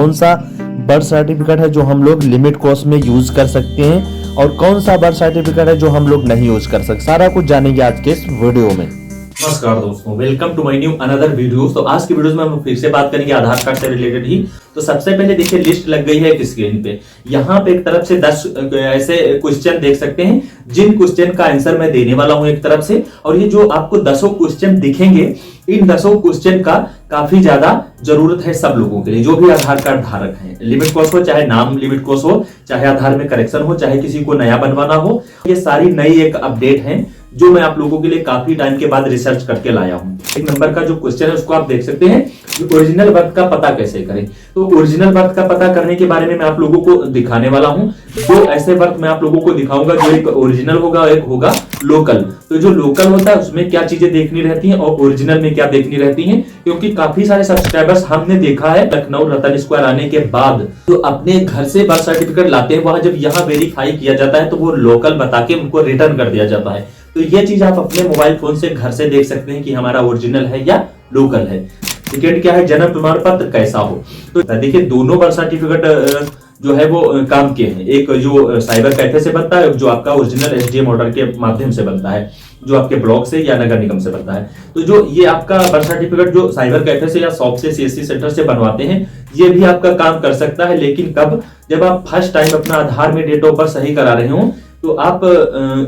कौन सा birth certificate है जो हम लोग लिमिट कोर्स में यूज कर सकते हैं और कौन सा बर्थ सर्टिफिकेट है जो हम लोग नहीं यूज कर सकते, सारा कुछ जानेंगे आज के इस वीडियो में। नमस्कार दोस्तों, welcome to my new another video. तो आज की वीडियोस में हम फिर से बात करेंगे आधार कार्ड से रिलेटेड ही। तो सबसे पहले देखिए लिस्ट लग गई है एक स्क्रीन पे। यहाँ पे एक तरफ से 10 ऐसे क्वेश्चन देख सकते हैं जिन क्वेश्चन का आंसर मैं देने वाला हूं एक तरफ से, और ये जो आपको 10 क्वेश्चन दिखेंगे इन 10 क्वेश्चन का काफी ज्यादा जरूरत है सब लोगों के लिए जो भी आधार कार्ड धारक हैं। लिमिट कोर्स हो, चाहे नाम लिमिट कोर्स हो, चाहे आधार में करेक्शन हो, चाहे किसी को नया बनवाना हो, ये सारी नई एक अपडेट है जो मैं आप लोगों के लिए काफी टाइम के बाद रिसर्च करके लाया हूं। एक नंबर का जो क्वेश्चन है उसको आप देख सकते हैं, ओरिजिनल बर्थ का पता कैसे करें। तो ओरिजिनल बर्थ का पता करने के बारे में मैं आप लोगों को दिखाने वाला हूं। दो ऐसे बर्थ मैं आप लोगों को दिखाऊंगा, जो एक ओरिजिनल होगा और एक होगा लोकल। तो जो लोकल होता है उसमें क्या चीजें देखनी रहती हैं और ओरिजिनल में क्या देखनी रहती हैं, क्योंकि काफी सारे सब्सक्राइबर्स हमने देखा है लखनऊ रतन स्क्वायर आने के बाद तो अपने घर से बर्थ सर्टिफिकेट लाते हैं, वहां जब यहाँ वेरीफाई किया जाता है तो वो लोकल बता के उनको रिटर्न कर दिया जाता है। तो ये चीज आप अपने मोबाइल फोन से घर से देख सकते हैं कि हमारा ओरिजिनल है या लोकल है। सेकेंड क्या है, जन्म प्रमाण पत्र कैसा हो। तो देखिए दोनों बर्थ सर्टिफिकेट जो है वो काम के हैं, एक जो साइबर कैफे से बनता है, जो आपका ओरिजिनल एसडीएम ऑर्डर के माध्यम से बनता है, जो आपके ब्लॉक से या नगर निगम से बनता है। तो जो ये आपका बर्थ सर्टिफिकेट जो साइबर कैफे से या शॉप से सीएससी सेंटर से बनवाते हैं, ये भी आपका काम कर सकता है, लेकिन कब, जब आप फर्स्ट टाइम अपना आधार में डेट ऑफ बर्थ सही करा रहे हो तो आप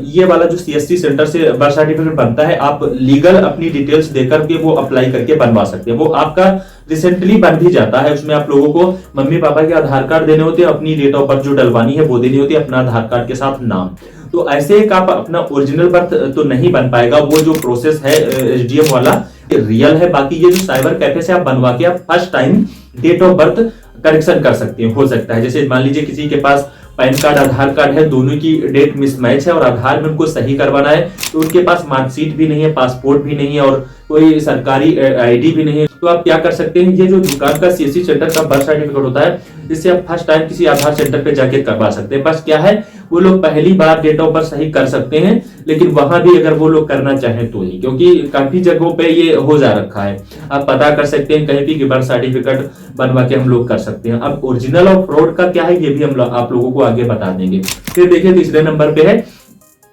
ये वाला जो सीएससी सेंटर से बर्थ सर्टिफिकेट बनता है, आप लीगल अपनी डिटेल्स देकर के वो अप्लाई करके बनवा सकते हैं। वो आपका रिसेंटली बन भी जाता है। उसमें आप लोगों को मम्मी पापा के आधार कार्ड देने होते हैं, अपनी डेट ऑफ बर्थ जो डलवानी है वो देनी होती है, अपना आधार कार्ड के साथ नाम। तो ऐसे एक आप अपना ओरिजिनल बर्थ तो नहीं बन पाएगा, वो जो प्रोसेस है एसडीएम वाला रियल है। बाकी ये जो साइबर कैफे से आप बनवा के आप first time date of birth correction कर सकते हैं। हो सकता है जैसे मान लीजिए किसी के पास पैन कार्ड आधार कार्ड है, दोनों की डेट मिसमैच है और आधार में उनको सही करवाना है, तो उनके पास मार्कशीट भी नहीं है, पासपोर्ट भी नहीं है और कोई सरकारी आईडी भी नहीं है। तो आप क्या कर सकते हैं, ये जो दुकान का सीएससी सेंटर का बर्थ सर्टिफिकेट होता है, इससे आप फर्स्ट टाइम किसी आधार सेंटर पे जाके करवा सकते हैं। बस क्या है, वो लोग पहली बार डेट ऑफ बर्थ सही कर सकते हैं, लेकिन वहां भी अगर वो लोग करना चाहें तो ही, क्योंकि काफी जगहों पे ये हो जा रखा है। आप पता कर सकते हैं कहीं भी कि बर्थ सर्टिफिकेट बनवा के हम लोग कर सकते हैं। अब ओरिजिनल और फ्रॉड का क्या है ये भी हम आप लोगों को आगे बता देंगे। फिर देखिए तीसरे नंबर पे है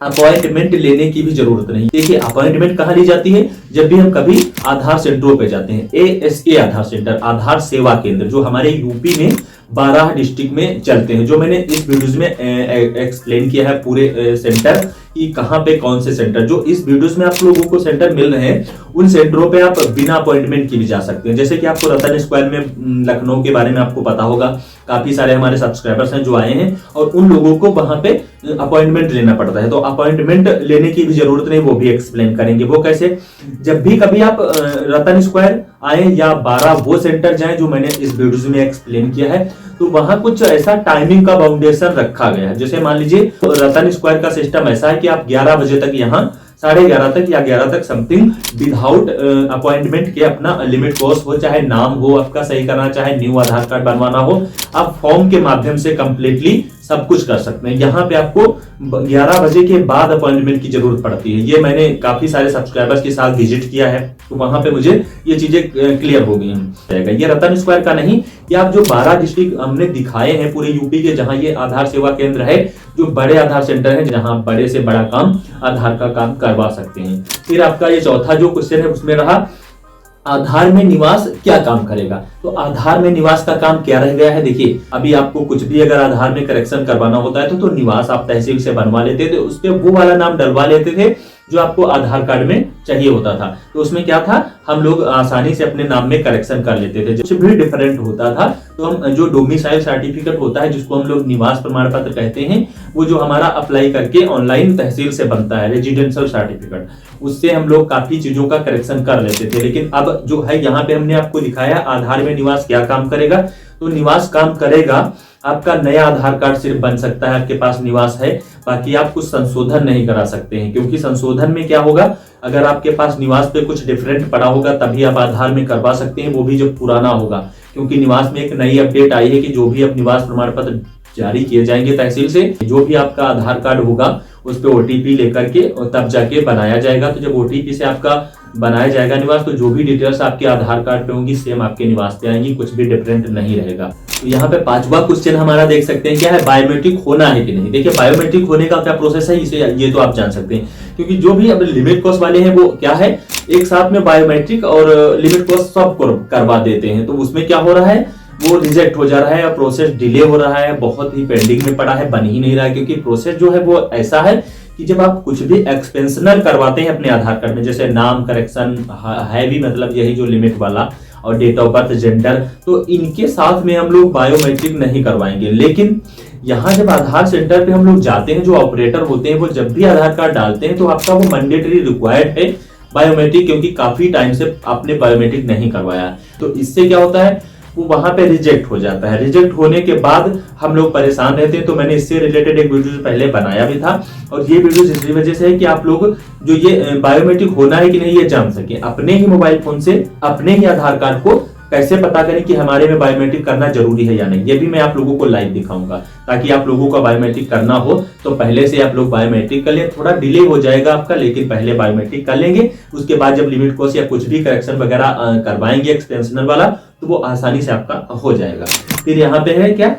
अपॉइंटमेंट लेने की भी जरूरत नहीं। देखिए अपॉइंटमेंट कहाँ ली जाती है, जब भी हम कभी आधार सेंटरों पे जाते हैं। एएसके आधार सेंटर, आधार सेवा केंद्र, जो हमारे यूपी में 12 डिस्ट्रिक्ट में चलते हैं, जो मैंने इस वीडियोस में एक्सप्लेन किया है पूरे सेंटर कि कहां पे कौन से सेंटर, जो इस वीडियोस में आप लोगों को सेंटर मिल रहे हैं उन सेंटरों पे आप बिना अपॉइंटमेंट के भी जा सकते हैं। जैसे कि आपको रतन स्क्वायर में लखनऊ के बारे में आपको पता होगा, काफी सारे हमारे सब्सक्राइबर्स हैं जो आए हैं और उन लोगों को वहां पे अपॉइंटमेंट लेना पड़ता है। तो अपॉइंटमेंट लेने की भी जरूरत नहीं, वो भी एक्सप्लेन करेंगे। वो कैसे, जब भी कभी आप रतन स्क्वायर आए या 12 वो सेंटर जाएं जो मैंने इस वीडियो में एक्सप्लेन किया है, तो वहां कुछ ऐसा टाइमिंग का बाउंडेशन रखा गया है। जैसे मान लीजिए तो रतन स्क्वायर का सिस्टम ऐसा है कि आप 11 बजे तक यहाँ 11:30 तक या 11 तक समथिंग विदाउट अपॉइंटमेंट के अपना लिमिट कोर्स हो, चाहे नाम हो आपका सही करना, चाहे न्यू आधार कार्ड बनवाना हो, आप फॉर्म के माध्यम से कंप्लीटली सब कुछ कर सकते हैं। यहाँ पे आपको 11 बजे के बाद अपॉइंटमेंट की जरूरत पड़ती है। ये मैंने काफी सारे सब्सक्राइबर्स के साथ विजिट किया है, तो वहां पे मुझे ये चीजें क्लियर हो गई हैं। ये रतन स्क्वायर का नहीं, ये आप जो 12 डिस्ट्रिक्ट हमने दिखाए हैं पूरे यूपी के, जहां ये आधार सेवा केंद्र है, जो बड़े आधार सेंटर है, जहां बड़े से बड़ा काम आधार का काम करवा सकते हैं। फिर आपका ये चौथा जो क्वेश्चन है उसमें रहा आधार में निवास क्या काम करेगा। तो आधार में निवास का काम क्या रह गया है, देखिए अभी आपको कुछ भी अगर आधार में करेक्शन करवाना होता है तो निवास आप तहसील से बनवा लेते थे, उस पे वो वाला नाम डलवा लेते थे जो आपको आधार कार्ड में चाहिए होता था। तो उसमें क्या था, हम लोग आसानी से अपने नाम में करेक्शन कर लेते थे। कुछ भी डिफरेंट होता था तो हम जो डोमिसाइल सर्टिफिकेट होता है, जिसको हम लोग निवास प्रमाण पत्र कहते हैं, वो जो हमारा अप्लाई करके ऑनलाइन तहसील से बनता है रेजिडेंशियल सर्टिफिकेट, उससे हम लोग काफी चीजों का करेक्शन कर लेते थे। लेकिन अब जो है यहाँ पे हमने आपको दिखाया आधार में निवास क्या काम करेगा। तो निवास काम करेगा, आपका नया आधार कार्ड सिर्फ बन सकता है, आपके पास निवास है, बाकी आप कुछ संशोधन नहीं करा सकते हैं। क्योंकि संशोधन में क्या होगा, अगर आपके पास निवास पे कुछ डिफरेंट पड़ा होगा तभी आप आधार में करवा सकते हैं, वो भी जब पुराना होगा। क्योंकि निवास में एक नई अपडेट आई है कि जो भी अब निवास प्रमाण पत्र जारी किए जाएंगे तहसील से, जो भी आपका आधार कार्ड होगा उस पर ओटीपी लेकर के तब जाके बनाया जाएगा। तो जब ओटीपी से आपका बनाया जाएगा निवास, तो जो भी डिटेल्स आपके आधार कार्ड पे होंगी सेम आपके निवास पे आएंगी, कुछ भी डिफरेंट नहीं रहेगा। तो यहाँ पे 5वां क्वेश्चन हमारा देख सकते हैं क्या है, बायोमेट्रिक होना है कि नहीं। देखिए बायोमेट्रिक होने का क्या प्रोसेस है, इसे ये तो आप जान सकते हैं, क्योंकि जो भी अब लिमिट कॉस्ट वाले हैं वो क्या है, एक साथ में बायोमेट्रिक और लिमिट कॉस्ट सब करवा देते हैं। तो उसमें क्या हो रहा है, वो रिजेक्ट हो जा रहा है, प्रोसेस डिले हो रहा है, बहुत ही पेंडिंग में पड़ा है, बन ही नहीं रहा है। क्योंकि प्रोसेस जो है वो ऐसा है कि जब आप कुछ भी एक्सपेंशनल करवाते हैं अपने आधार कार्ड में, जैसे नाम करेक्शन है भी, मतलब यही जो लिमिट वाला, और डेट ऑफ बर्थ, जेंडर, तो इनके साथ में हम लोग बायोमेट्रिक नहीं करवाएंगे। लेकिन यहाँ जब आधार सेंटर पे हम लोग जाते हैं, जो ऑपरेटर होते हैं वो जब भी आधार कार्ड डालते हैं तो आपका वो मैंडेटरी रिक्वायर्ड है बायोमेट्रिक, क्योंकि काफी टाइम से आपने बायोमेट्रिक नहीं करवाया। तो इससे क्या होता है, वो वहां पे रिजेक्ट हो जाता है। रिजेक्ट होने के बाद हम लोग परेशान रहते हैं। तो मैंने इससे रिलेटेड एक वीडियो पहले बनाया भी था, और ये वीडियो इसी वजह से है कि आप लोग जो ये बायोमेट्रिक होना है कि नहीं ये जान सके। अपने ही मोबाइल फोन से अपने ही आधार कार्ड को कैसे पता करें कि हमारे में बायोमेट्रिक करना जरूरी है या नहीं, ये भी मैं आप लोगों को लाइव दिखाऊंगा, ताकि आप लोगों का बायोमेट्रिक करना हो तो पहले से आप लोग बायोमेट्रिक कर लें। थोड़ा डिले हो जाएगा आपका, लेकिन पहले बायोमेट्रिक कर लेंगे, उसके बाद जब लिमिट कॉस्ट या कुछ भी करेक्शन वगैरह करवाएंगे एक्सटेंशनल वाला, तो वो आसानी से आपका हो जाएगा। फिर यहाँ पे है क्या,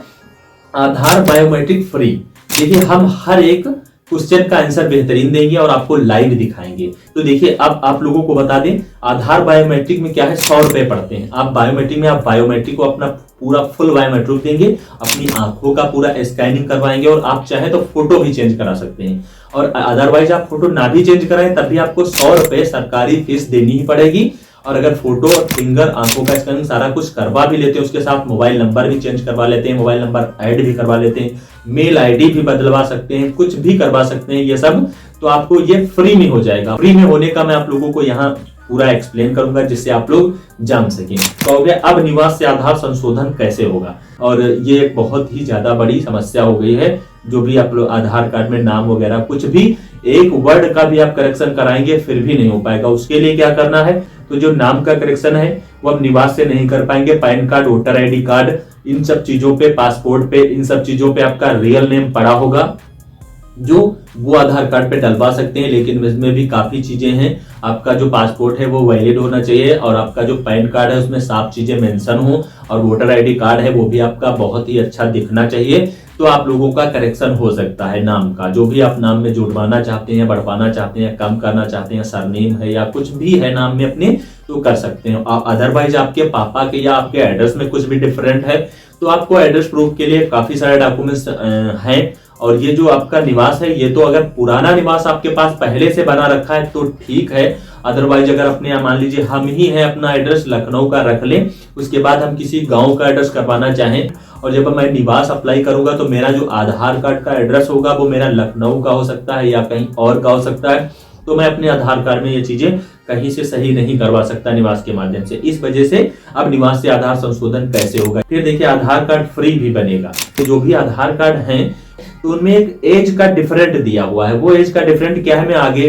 आधार बायोमेट्रिक फ्री। देखिए हम हर एक क्वेश्चन का आंसर बेहतरीन देंगे और आपको लाइव दिखाएंगे। तो देखिए अब आप लोगों को बता दें, आधार बायोमेट्रिक में क्या है, 100 रुपए पड़ते हैं। आप बायोमेट्रिक में आप बायोमेट्रिक को अपना पूरा फुल बायोमेट्रिक देंगे, अपनी आंखों का पूरा स्कैनिंग करवाएंगे, और आप चाहे तो फोटो भी चेंज करा सकते हैं। और अदरवाइज आप फोटो ना भी चेंज कराएं तब भी आपको 100 रुपए सरकारी फीस देनी ही पड़ेगी। और अगर फोटो और फिंगर, आंखों का स्कैनिंग सारा कुछ करवा भी लेते हैं, उसके साथ मोबाइल नंबर भी चेंज करवा लेते हैं, मोबाइल नंबर ऐड भी करवा लेते हैं, मेल आईडी भी बदलवा सकते हैं, कुछ भी करवा सकते हैं ये सब, तो आपको ये फ्री में हो जाएगा। फ्री में होने का मैं आप लोगों को यहाँ पूरा एक्सप्लेन करूंगा, जिससे आप लोग जान सकें। तो हो गया, अब निवास से आधार संशोधन कैसे होगा, और ये एक बहुत ही ज्यादा बड़ी समस्या हो गई है। जो भी आप लोग आधार कार्ड में नाम वगैरह कुछ भी एक वर्ड का भी आप करेक्शन कराएंगे फिर भी नहीं हो पाएगा। उसके लिए क्या करना है, तो जो नाम का करेक्शन है वो आप निवास से नहीं कर पाएंगे, PAN card, voter ID card, इन सब चीजों पे, पासपोर्ट पे, इन सब चीजों पे आपका रियल नेम पड़ा होगा, जो वो आधार कार्ड पे डलवा सकते हैं। लेकिन इसमें भी काफी चीजें हैं। आपका जो पासपोर्ट है वो वैलिड होना चाहिए, और आपका जो पैन कार्ड है उसमें साफ चीजें मेंशन हो, और वोटर आईडी कार्ड है वो भी आपका बहुत ही अच्छा दिखना चाहिए। तो आप लोगों का करेक्शन हो सकता है नाम का, जो भी आप नाम में जुड़वाना चाहते हैं, बढ़वाना चाहते हैं, कम करना चाहते हैं, सरनेम है या कुछ भी है नाम में अपने, तो कर सकते हैं। अदरवाइज आपके पापा के या आपके एड्रेस में कुछ भी डिफरेंट है, तो आपको एड्रेस प्रूफ के लिए काफी सारे डॉक्यूमेंट्स हैं। और ये जो आपका निवास है, ये तो अगर पुराना निवास आपके पास पहले से बना रखा है तो ठीक है। अदरवाइज अगर अपने मान लीजिए हम ही है अपना एड्रेस लखनऊ का रख लें, उसके बाद हम किसी गांव का एड्रेस करवाना चाहें, और जब मैं निवास अप्लाई करूंगा तो मेरा जो आधार कार्ड का एड्रेस होगा वो मेरा लखनऊ का हो सकता है या कहीं और का हो सकता है। तो मैं अपने आधार कार्ड में ये चीजें कहीं से सही नहीं करवा सकता निवास के माध्यम से। इस वजह से अब निवास से आधार संशोधन कैसे होगा। फिर देखिए आधार कार्ड फ्री भी बनेगा। तो जो भी आधार कार्ड हैं तो उनमें एक एज का डिफरेंट दिया हुआ है। वो एज का डिफरेंट क्या है, मैं आगे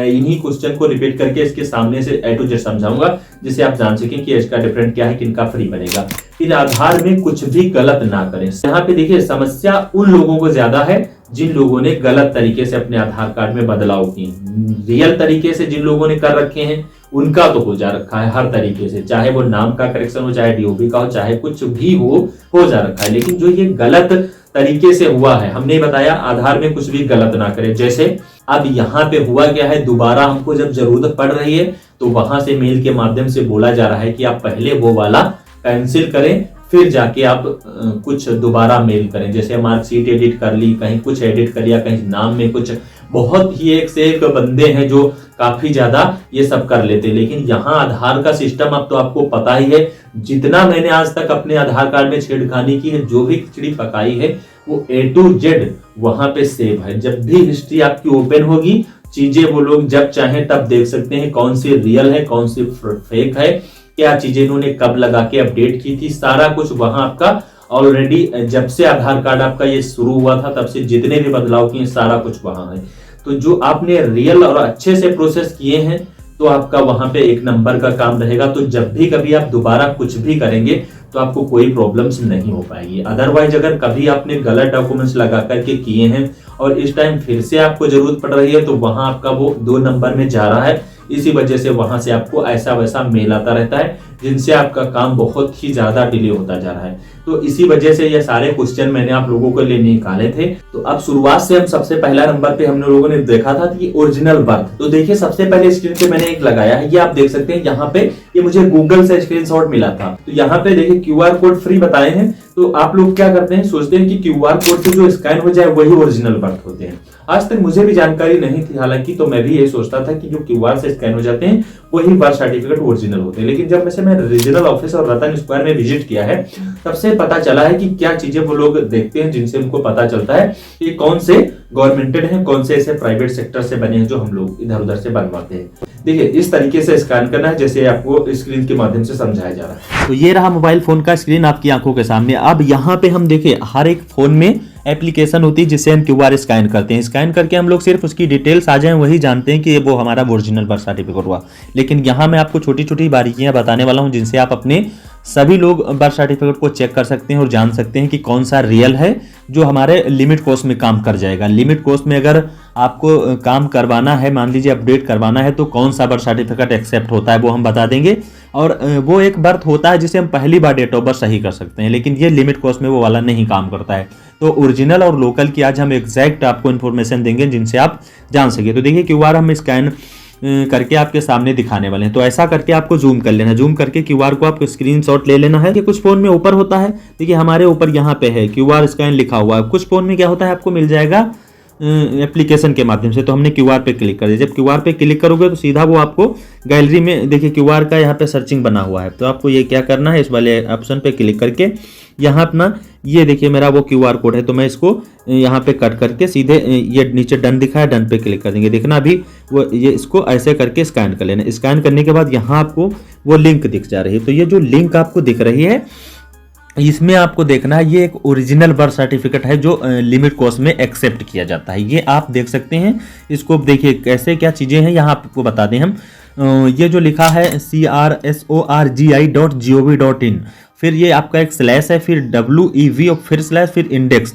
इन्हीं क्वेश्चन को रिपीट करके इसके सामने से A to Z समझाऊंगा, जिससे आप जान सकें कि एज का डिफरेंट क्या है, किनका फ्री बनेगा। इन आधार में कुछ भी गलत ना करें। यहाँ पे देखिए समस्या उन लोगों को ज्यादा है जिन लोगों ने गलत तरीके से अपने आधार कार्ड में बदलाव किए। रियल तरीके से जिन लोगों ने कर रखे हैं उनका तो हो जा रखा है हर तरीके से, चाहे वो नाम का करेक्शन हो, चाहे डीओबी का हो, चाहे कुछ भी हो जा रखा है। लेकिन जो ये गलत तरीके से हुआ है, हमने बताया आधार में कुछ भी गलत ना करें। जैसे अब यहाँ पे हुआ क्या है, दोबारा हमको जब जरूरत पड़ रही है तो वहां से मेल के माध्यम से बोला जा रहा है कि आप पहले वो वाला कैंसिल करें, फिर जाके आप कुछ दोबारा मेल करें। जैसे मार्कशीट एडिट कर ली, कहीं कुछ एडिट कर लिया, कहीं नाम में कुछ, बहुत ही एक से एक बंदे हैं जो काफी ज्यादा ये सब कर लेते हैं। लेकिन यहाँ आधार का सिस्टम अब तो आपको पता ही है। जितना मैंने आज तक अपने आधार कार्ड में छेड़खानी की है, जो भी खिचड़ी पकाई है, वो A to Z वहां पे सेव है। जब भी हिस्ट्री आपकी ओपन होगी, चीजें वो लोग जब चाहें तब देख सकते हैं कौन सी रियल है, कौन सी फेक है, क्या चीजें इन्होंने कब लगा के अपडेट की थी, सारा कुछ वहां आपका ऑलरेडी जब से आधार कार्ड आपका ये शुरू हुआ था तब से जितने भी बदलाव किए सारा कुछ वहां है। तो जो आपने रियल और अच्छे से प्रोसेस किए हैं तो आपका वहां पे एक नंबर का काम रहेगा। तो जब भी कभी आप दोबारा कुछ भी करेंगे तो आपको कोई प्रॉब्लम्स नहीं हो पाएगी। अदरवाइज अगर कभी आपने गलत डॉक्यूमेंट्स लगा करके किए हैं और इस टाइम फिर से आपको जरूरत पड़ रही है तो वहां आपका वो 2 नंबर में जा रहा है। इसी वजह से वहां से आपको ऐसा वैसा मेल आता रहता है। जिनसे आपका काम बहुत ही ज्यादा डिले होता जा रहा है। तो इसी वजह से ये सारे क्वेश्चन मैंने आप लोगों के लिए निकाले थे। तो अब शुरुआत से हम सबसे पहला नंबर पे हम लोगों ने देखा था कि ओरिजिनल बर्थ। तो देखिए सबसे पहले स्क्रीन पे मैंने एक लगाया है, ये आप देख सकते हैं यहाँ पे, ये मुझे गूगल से स्क्रीनशॉट मिला था। तो यहाँ पे देखिए क्यूआर कोड फ्री बताए हैं। तो आप लोग क्या करते हैं, सोचते हैं कि क्यूआर कोड से जो स्कैन हो जाए वही ओरिजिनल बर्थ होते हैं। आज तक मुझे भी जानकारी नहीं थी हालांकि, तो मैं भी यही सोचता था कि जो क्यूआर से स्कैन हो जाते हैं वही बर्थ सर्टिफिकेट ओरिजिनल होते हैं। लेकिन जब मैं रीजनल ऑफिस और रतन स्क्वायर में विजिट किया है, तब से पता चला है कि क्या चीजें वो लोग देखते हैं जिनसे उनको पता चलता है कि कौन से गवर्नमेंटेड हैं, कौन से ऐसे प्राइवेट सेक्टर से बने हैं जो हम लोग इधर उधर से बनवाते हैं। देखिए इस तरीके से स्कैन करना है जैसे आपको स्क्रीन के माध्यम से समझाया जा रहा है। तो ये रहा मोबाइल फोन का स्क्रीन आपकी आंखों के सामने। अब यहाँ पे हम देखिए हर एक फोन में एप्लीकेशन होती है जिससे हम क्यूआर स्कैन करते हैं। स्कैन करके हम लोग सिर्फ उसकी डिटेल्स आ जाए वही जानते हैं कि वो हमारा ओरिजिनल बर्थ सर्टिफिकेट हुआ। लेकिन यहाँ मैं आपको छोटी छोटी बारीकियां बताने वाला हूँ जिनसे आप अपने सभी लोग बर्थ सर्टिफिकेट को चेक कर सकते हैं और जान सकते हैं कि कौन सा रियल है जो हमारे लिमिट कोर्स में काम कर जाएगा। लिमिट कोर्स में अगर आपको काम करवाना है, मान लीजिए अपडेट करवाना है, तो कौन सा बर्थ सर्टिफिकेट एक्सेप्ट होता है वो हम बता देंगे। और वो एक बर्थ होता है जिसे हम पहली बार डेट ऑफ बर्थ सही कर सकते हैं, लेकिन ये लिमिट कोर्स में वो वाला नहीं काम करता है। तो ओरिजिनल और लोकल की आज हम एग्जैक्ट आपको इन्फॉर्मेशन देंगे जिनसे आप जान सके। तो देखिए क्यूआर हम स्कैन करके आपके सामने दिखाने वाले हैं। तो ऐसा करके आपको जूम कर लेना, जूम करके क्यूआर को आपको स्क्रीनशॉट ले लेना है। कि कुछ फोन में ऊपर होता है, देखिए हमारे ऊपर यहाँ पे है क्यूआर स्कैन लिखा हुआ है। कुछ फोन में क्या होता है, आपको मिल जाएगा एप्लीकेशन के माध्यम से। तो हमने क्यूआर पे क्लिक कर दिया। जब क्यूआर पे क्लिक करोगे तो सीधा वो आपको गैलरी में देखिए क्यूआर का यहाँ पे सर्चिंग बना हुआ है। तो आपको ये क्या करना है, इस वाले ऑप्शन पे क्लिक करके यहाँ अपना ये देखिए मेरा वो क्यूआर कोड है, तो मैं इसको यहाँ पे कट करके सीधे ये नीचे डन दिखा है, डन पे क्लिक कर देंगे। देखना अभी वो ये इसको ऐसे करके स्कैन कर लेना। स्कैन करने के बाद यहाँ आपको वो लिंक दिख जा रही है। तो ये जो लिंक आपको दिख रही है इसमें आपको देखना है ये एक ओरिजिनल बर्थ सर्टिफिकेट है जो लिमिट कोर्स में एक्सेप्ट किया जाता है। ये आप देख सकते हैं। इसको देखिए कैसे क्या चीज़ें हैं यहाँ आपको बता दें हम। ये जो लिखा है crsorgi.gov.in, फिर ये आपका एक स्लैश है, फिर WEV और फिर स्लैश फिर इंडेक्स।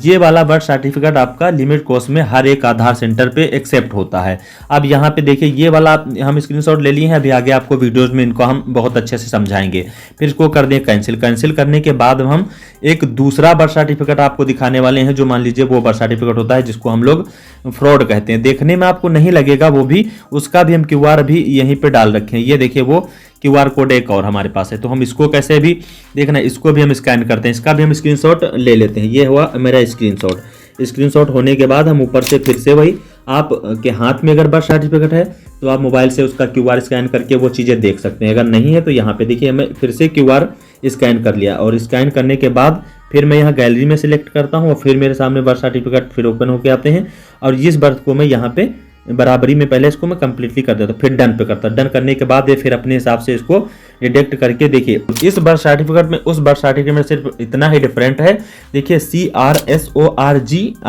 ये वाला बर्थ सर्टिफिकेट आपका लिमिट कोर्स में हर एक आधार सेंटर पे एक्सेप्ट होता है। अब यहाँ पे देखिए ये वाला हम स्क्रीनशॉट ले लिए हैं। अभी आगे आपको वीडियोस में इनको हम बहुत अच्छे से समझाएंगे। फिर इसको कर दें कैंसिल। कैंसिल करने के बाद हम एक दूसरा बर्थ सर्टिफिकेट आपको दिखाने वाले हैं जो मान लीजिए वो बर्थ सर्टिफिकेट होता है जिसको हम लोग फ्रॉड कहते हैं। देखने में आपको नहीं लगेगा वो भी, उसका भी हम क्यूआर अभी यहीं पे डाल रखे हैं। ये देखिए वो क्यूआर कोड एक और हमारे पास है। तो हम इसको कैसे भी देखना, इसको भी हम स्कैन करते हैं, इसका भी हम स्क्रीनशॉट ले लेते हैं। ये हुआ मेरा स्क्रीनशॉट। स्क्रीनशॉट होने के बाद हम ऊपर से फिर से वही आप के हाथ में अगर बर्थ सर्टिफिकेट है तो आप मोबाइल से उसका क्यूआर स्कैन करके वो चीज़ें देख सकते हैं। अगर नहीं है तो यहाँ पे देखिए हमें फिर से क्यूआर स्कैन कर लिया और स्कैन करने के बाद फिर मैं यहाँ गैलरी में सिलेक्ट करता हूँ और फिर मेरे सामने बर्थ सर्टिफिकेट फिर ओपन होके आते हैं। और इस बर्थ को मैं यहाँ पे बराबरी में पहले इसको मैं कंप्लीटली कर देता हूँ, फिर डन पे करता हूँ। डन करने के बाद ये फिर अपने हिसाब से इसको डिटेक्ट करके देखिए इस बर्थ सर्टिफिकेट में उस बर्थ सर्टिफिकेट में सिर्फ इतना ही डिफरेंट है। देखिए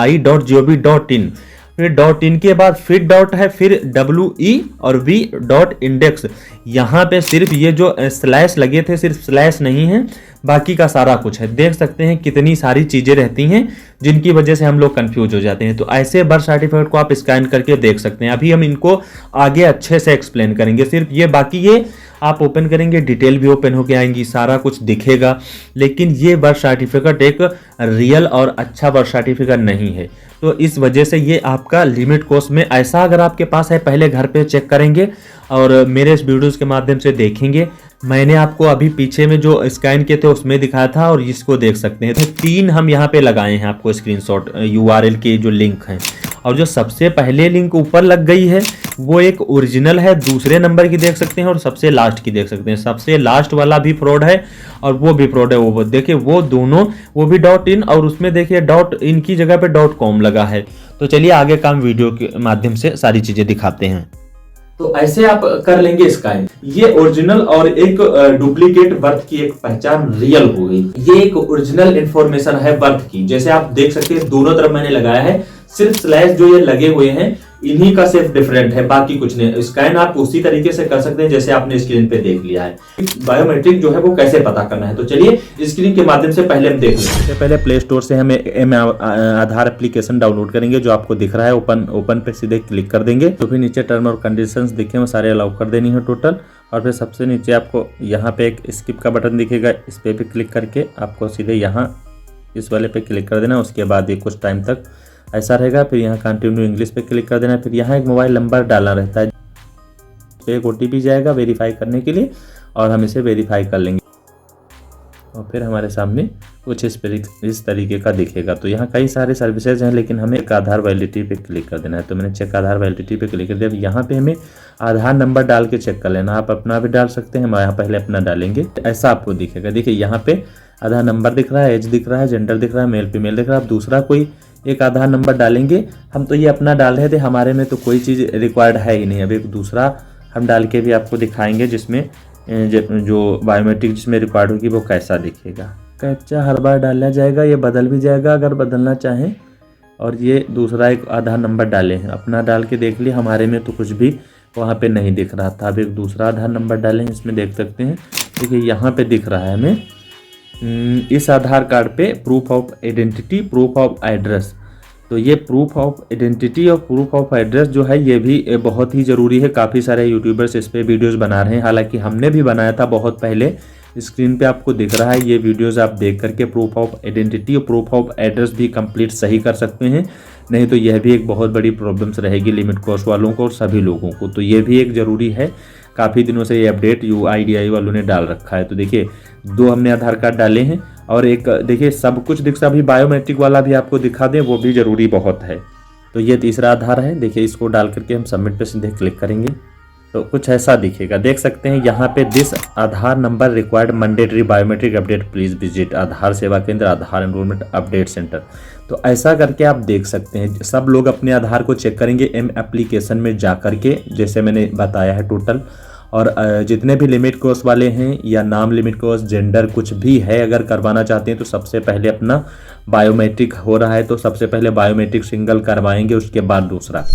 crsorgi.gov.in, फिर डॉट इन के बाद फिर डॉट है, फिर WE और V डॉट इंडेक्स। यहाँ पे सिर्फ ये जो स्लैश लगे थे सिर्फ स्लैश नहीं है, बाकी का सारा कुछ है। देख सकते हैं कितनी सारी चीज़ें रहती हैं जिनकी वजह से हम लोग कंफ्यूज हो जाते हैं। तो ऐसे बर्थ सर्टिफिकेट को आप स्कैन करके देख सकते हैं। अभी हम इनको आगे अच्छे से एक्सप्लेन करेंगे। सिर्फ ये बाकी ये आप ओपन करेंगे डिटेल भी ओपन होके आएंगी, सारा कुछ दिखेगा। लेकिन ये बर्थ सर्टिफिकेट एक रियल और अच्छा बर्थ सर्टिफिकेट नहीं है। तो इस वजह से ये आपका लिमिट कोर्स में ऐसा अगर आपके पास है पहले घर पे चेक करेंगे और मेरे इस वीडियोस के माध्यम से देखेंगे। मैंने आपको अभी पीछे में जो स्कैन किए थे उसमें दिखाया था और इसको देख सकते हैं। तो 3 हम यहाँ पे लगाए हैं आपको स्क्रीनशॉट URL के जो लिंक हैं। और जो सबसे पहले लिंक ऊपर लग गई है वो एक ओरिजिनल है, दूसरे नंबर की देख सकते हैं और सबसे लास्ट की देख सकते हैं। सबसे लास्ट वाला भी फ्रॉड है और वो भी फ्रॉड है। वो देखिए वो दोनों, वो भी .in और उसमें देखिए .in की जगह पे .com लगा है। तो चलिए आगे का हम वीडियो के माध्यम से सारी चीजें दिखाते हैं। तो ऐसे आप कर लेंगे स्कैन। ये ओरिजिनल और एक डुप्लीकेट बर्थ की एक पहचान रियल हो गई। ये एक ओरिजिनल इंफॉर्मेशन है बर्थ की। जैसे आप देख सकते हैं दोनों तरफ मैंने लगाया है, सिर्फ स्लैश जो ये लगे हुए हैं इन्हीं का सिर्फ डिफरेंट है, बाकी कुछ नहीं। स्कैन आप उसी तरीके से कर सकते हैं जैसे आपने स्क्रीन पे देख लिया है। बायोमेट्रिक जो है वो कैसे पता करना है, तो चलिए स्क्रीन के माध्यम से पहले हम देख लेते हैं। पहले प्ले स्टोर से हमें आधार एप्लीकेशन डाउनलोड करेंगे जो आपको दिख रहा है। ओपन पे सीधे क्लिक कर देंगे। तो फिर नीचे टर्म और कंडीशंस दिखे वो सारे अलाउ कर देनी है टोटल। और फिर सबसे नीचे आपको यहाँ पे एक स्किप का बटन दिखेगा, इस पर भी क्लिक करके आपको सीधे यहाँ इस वाले पे क्लिक कर देना। उसके बाद ये कुछ टाइम तक ऐसा रहेगा। फिर यहाँ कंटिन्यू इंग्लिश पे क्लिक कर देना। फिर यहाँ एक मोबाइल नंबर डालना रहता है, तो एक OTP जाएगा वेरीफाई करने के लिए और हम इसे वेरीफाई कर लेंगे और फिर हमारे सामने कुछ इस तरीके का दिखेगा। तो यहाँ कई सारे सर्विसेज हैं, लेकिन हमें एक आधार वैलिडिटी पे क्लिक कर देना है। तो मैंने चेक आधार वैलिडिटी पे क्लिक कर दिया। यहाँ पे हमें आधार नंबर डाल के चेक कर लेना। आप अपना भी डाल सकते हैं, हम यहाँ पहले अपना डालेंगे। ऐसा आपको दिखेगा। देखिए यहाँ पे आधार नंबर दिख रहा है, एज दिख रहा है, जेंडर दिख रहा है, मेल फीमेल दिख रहा है। आप दूसरा कोई एक आधार नंबर डालेंगे। हम तो ये अपना डाल रहे थे, हमारे में तो कोई चीज़ रिक्वायर्ड है ही नहीं। अब एक दूसरा हम डाल के भी आपको दिखाएंगे जिसमें जो बायोमेट्रिक जिसमें रिक्वायर्ड होगी वो कैसा दिखेगा। कैप्चा हर बार डाला जाएगा, ये बदल भी जाएगा अगर बदलना चाहें। और ये दूसरा एक आधार नंबर डाले हैं, अपना डाल के देख लिया, हमारे में तो कुछ भी वहाँ पे नहीं दिख रहा था। अब एक दूसरा आधार नंबर डाले हैं, इसमें देख सकते हैं। देखिए यहाँ पे दिख रहा है हमें इस आधार कार्ड पे proof of identity, proof of address. तो ये प्रूफ ऑफ आइडेंटिटी और प्रूफ ऑफ एड्रेस जो है ये भी बहुत ही ज़रूरी है। काफ़ी सारे यूट्यूबर्स इस पे वीडियोस बना रहे हैं, हालांकि हमने भी बनाया था बहुत पहले। स्क्रीन पे आपको दिख रहा है, ये वीडियोस आप देख करके प्रूफ ऑफ आइडेंटिटी और प्रूफ ऑफ एड्रेस भी कंप्लीट सही कर सकते हैं। नहीं तो यह भी एक बहुत बड़ी प्रॉब्लम्स रहेगी लिमिट कोर्स वालों को और सभी लोगों को। तो ये भी एक ज़रूरी है। काफ़ी दिनों से ये अपडेट UIDAI वालों ने डाल रखा है। तो देखिए 2 हमने आधार कार्ड डाले हैं और एक देखिए सब कुछ दिख, अभी बायोमेट्रिक वाला भी आपको दिखा दें, वो भी ज़रूरी बहुत है। तो ये तीसरा आधार है। देखिए इसको डाल करके हम सबमिट पे सीधे क्लिक करेंगे तो कुछ ऐसा दिखेगा। देख सकते हैं यहाँ पे this Aadhaar number required mandatory biometric update please visit Aadhaar Seva Kendra, Aadhaar enrolment update centre. तो ऐसा करके आप देख सकते हैं। सब लोग अपने आधार को चेक करेंगे एप्लीकेशन में जा करके, जैसे मैंने बताया है टोटल। और जितने भी लिमिट कोर्स वाले हैं या नाम लिमिट कोर्स, जेंडर कुछ भी है, अगर करवाना चाहते हैं तो सबसे पहले अपना बायोमेट्रिक हो रहा है तो सबसे पहले बायोमेट्रिक सिंगल करवाएंगे, उसके बाद दूसरा।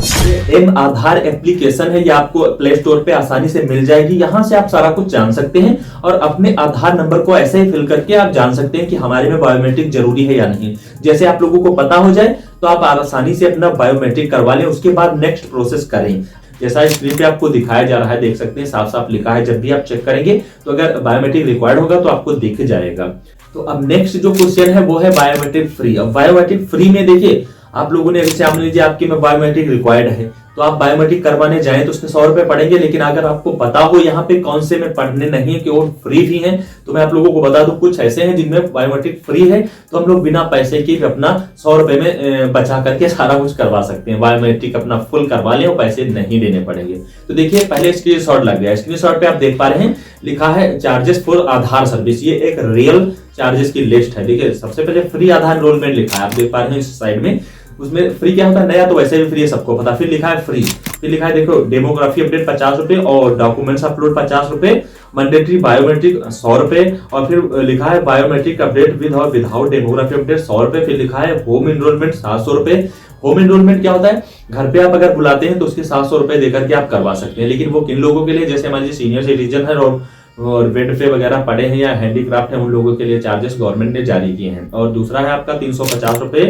एम आधार एप्लीकेशन है, ये आपको प्ले स्टोर पे आसानी से मिल जाएगी। यहाँ से आप सारा कुछ जान सकते हैं और अपने आधार नंबर को ऐसे ही फिल करके आप जान सकते हैं कि हमारे में बायोमेट्रिक जरूरी है या नहीं। जैसे आप लोगों को पता हो जाए तो आप आसानी से अपना बायोमेट्रिक करवा लें, उसके बाद नेक्स्ट प्रोसेस करें। जैसा स्क्रीन पे आपको दिखाया जा रहा है, देख सकते हैं साफ साफ लिखा है। जब भी आप चेक करेंगे तो अगर बायोमेट्रिक रिक्वायर्ड होगा तो आपको दिख जाएगा। तो अब नेक्स्ट जो क्वेश्चन है वो है बायोमेट्रिक फ्री। अब बायोमेट्रिक फ्री में देखिए आप लोगों ने, जैसे मान लीजिए आपके में बायोमेट्रिक रिक्वायर्ड है तो आप बायोमेट्रिक करवाने जाएं तो उसके 100 रुपए पड़ेंगे। लेकिन अगर आपको पता हो यहाँ पे कौन से में पढ़ने नहीं है कि वो फ्री भी हैं, तो मैं आप लोगों को बता दूं कुछ ऐसे हैं जिनमें बायोमेट्रिक फ्री है, तो हम लोग बिना पैसे के अपना 100 रुपए में बचा करके सारा कुछ करवा सकते हैं। बायोमेट्रिक अपना फुल करवा लें और पैसे नहीं देने पड़ेंगे। तो देखिए पहले स्क्रीनशॉट लग गया। स्क्रीनशॉट पे आप देख पा रहे हैं लिखा है चार्जेस फॉर आधार सर्विस। ये एक रियल चार्जेस की लिस्ट है। देखिए सबसे पहले फ्री आधार एनरोलमेंट लिखा है, आप देख पा रहे हैं इस साइड में। उसमें फ्री क्या होता है, नया तो वैसे भी फ्री है, सबको पता। फिर लिखा है फ्री, फिर लिखा है देखो डेमोग्राफी अपडेट 50 रुपए और डॉक्यूमेंट्स अपलोड 50 रुपए, मैंडेटरी बायोमेट्रिक 100 रुपए, और फिर लिखा है बायोमेट्रिक अपडेट विद और विदाउट डेमोग्राफी अपडेट 100 रुपए। फिर लिखा है होम एनरोलमेंट 700 रुपए। होम एनरोलमेंट क्या होता है, घर पे आप अगर बुलाते हैं तो उसके 700 रुपए देकर के आप करवा सकते हैं। लेकिन वो किन लोगों के लिए, जैसे मान लीजिए सीनियर सिटीजन है और बेड पे वगैरह पड़े हैं या हैंडीक्राफ्ट है, उन लोगों के लिए चार्जेस गवर्नमेंट ने जारी किए हैं। और दूसरा है आपका 350 रुपए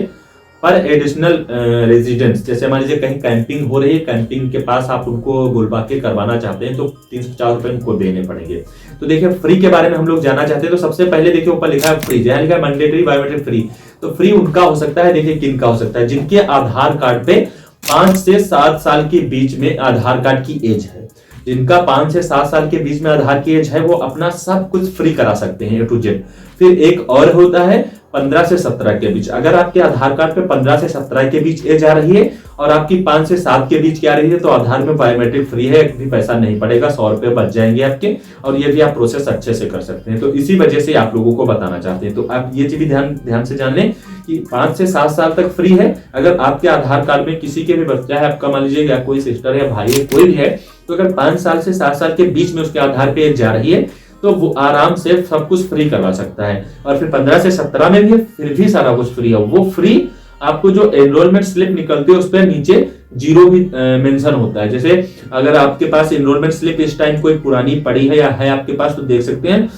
पर एडिशनल रेजिडेंस। जैसे मान लीजिए कहीं कैंपिंग हो रही है, कैंपिंग के पास आप उनको बुलवा के करवाना चाहते हैं तो 350 रुपए उनको देने पड़ेंगे। तो देखिए फ्री के बारे में हम लोग जानना चाहते हैं। तो सबसे पहले देखिए ऊपर लिखा है फ्री, जहां लिखा है मैंडेटरी बायोमेट्रिक फ्री। तो फ्री उनका हो सकता है, देखिए किन का हो सकता है, जिनके आधार कार्ड पे 5 से 7 साल के बीच में आधार कार्ड की एज है। जिनका 5 से 7 साल के बीच में आधार की एज है वो अपना सब कुछ फ्री करा सकते हैं A to Z। फिर एक और होता है 15 से 17 के बीच। अगर आपके आधार कार्ड पे 15 से 17 के बीच एज आ रही है और आपकी 5 से 7 के बीच की आ रही है तो आधार में बायोमेट्रिक फ्री है, एक भी पैसा नहीं पड़ेगा, 100 रुपए बच जाएंगे आपके, और ये भी आप प्रोसेस अच्छे से कर सकते हैं। तो इसी वजह से आप लोगों को बताना चाहते हैं। तो आप ये चीज भी ध्यान से जान लें कि 5 से 7 साल तक फ्री है। अगर आपके आधार कार्ड में किसी के भी बच्चा है, आपका मान लीजिए या कोई सिस्टर या भाई है, कोई भी है, तो अगर 5 साल से 7 साल के बीच में उसके आधार पे एज जा रही है तो वो आराम से सब कुछ फ्री करवा सकता है। और फिर 15 से 17 में भी है, फिर भी सारा कुछ फ्री है। वो फ्री आपको जो एनरोलमेंट स्लिप निकलती है उस पर नीचे 0 भी मेंशन होता है। जैसे अगर आपके पास एनरोलमेंट स्लिप इस टाइम कोई पुरानी पड़ी है या है आपके पास तो देख सकते हैं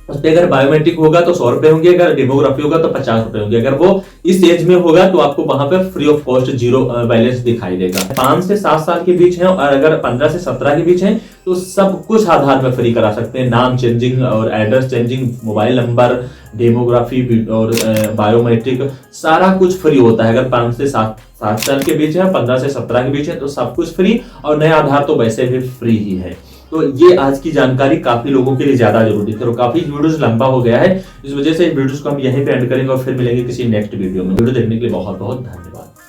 उस पर अगर बायोमेट्रिक होगा तो 100 रुपए होंगे, अगर डेमोग्राफी होगा तो 50 रुपए होंगे। अगर वो इस एज में होगा तो आपको वहां पर free of cost zero balance दिखाई देगा। 5 से 7 साल के बीच है और अगर 15 से 17 के बीच है तो सब कुछ आधार में फ्री करा सकते हैं। नाम चेंजिंग और address changing, mobile number, demography और बायोमेट्रिक, सारा कुछ फ्री होता है। अगर 5 से 7 साल के बीच है, 15 से 17 के बीच है तो सब कुछ फ्री, और नया आधार तो वैसे भी फ्री ही है। तो ये आज की जानकारी काफी लोगों के लिए ज्यादा जरूरी थी और काफी वीडियोस लंबा हो गया है, इस वजह से इस वीडियोस को हम यहीं पे एंड करेंगे और फिर मिलेंगे किसी नेक्स्ट वीडियो में। वीडियो देखने के लिए बहुत बहुत धन्यवाद।